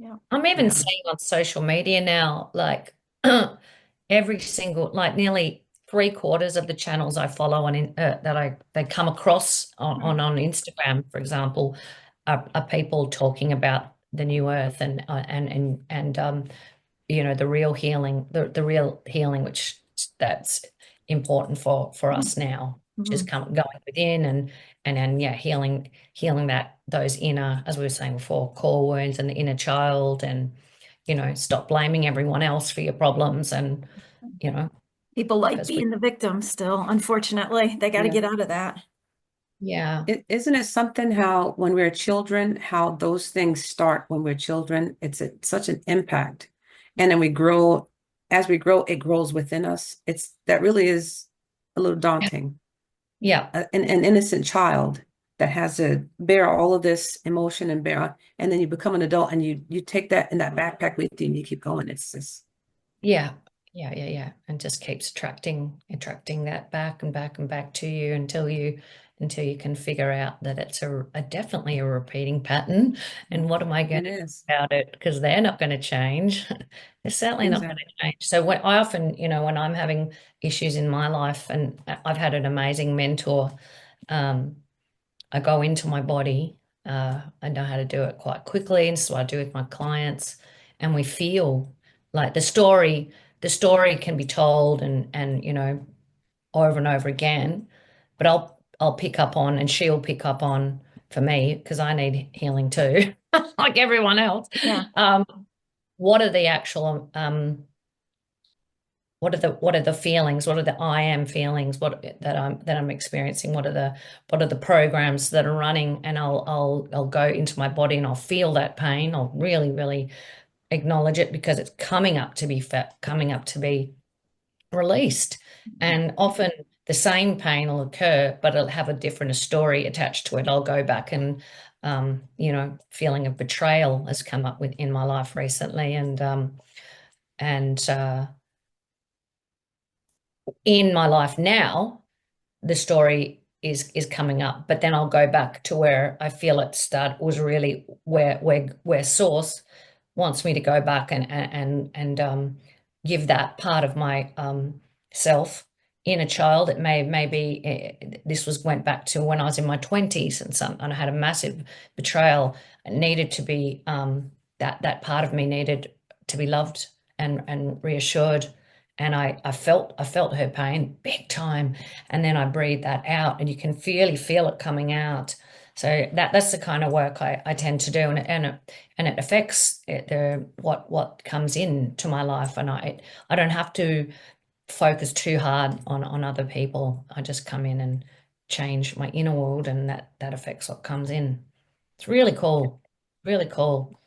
Yeah. I'm even Yeah. seeing on social media now, like every single, like nearly three-quarters of the channels I follow that they come across on Instagram, for example, are people talking about the new earth and you know, the real healing, the real healing, which that's important for us now, which is Mm-hmm. going within and then yeah, healing that those inner, as we were saying before, core wounds and the inner child, and you know, stop blaming everyone else for your problems, and you know, People like because we being the victim still, unfortunately. They got to Yeah. get out of that. yeah Isn't it something how when we're children, how those things start when we're children? Such an impact. And then we grow, as we grow, it grows within us. That really is a little daunting. yeah An innocent child that has to bear all of this emotion and then you become an adult and you take that in that backpack with you and you keep going. It's just, yeah yeah, and just keeps attracting that back and back and back to you until you can figure out that it's definitely a repeating pattern, and what am I going it to do is. about it, because they're not going to change. They're certainly not going Exactly. to change. So when I often, you know, when I'm having issues in my life, and I've had an amazing mentor, um, I go into my body. I know how to do it quite quickly, and so I do with my clients. And we feel like the story can be told and you know, over and over again. But I'll pick up on, and she'll pick up on for me, because I need healing too, like everyone else. Yeah. Um, what are the actual what are the feelings, what are the I am feelings, what that I'm experiencing, what are the programs that are running, and I'll go into my body and I'll feel that pain. I'll really acknowledge it, because it's coming up to be released. And often the same pain will occur, but it'll have a different story attached to it. I'll go back and you know, feeling of betrayal has come up in my life recently, and in my life now, the story is coming up, but then I'll go back to where I feel it start was really where source wants me to go back and give that part of my self, inner child. It maybe this was went back to when I was in my 20s, and I had a massive betrayal. It needed to be that part of me needed to be loved and reassured, and I felt her pain big time, and then I breathed that out, and you can really feel it coming out. So that's the kind of work I tend to do, and it affects what comes into my life, and I don't have to focus too hard on other people. I just come in and change my inner world, and that affects what comes in. It's really cool, really cool.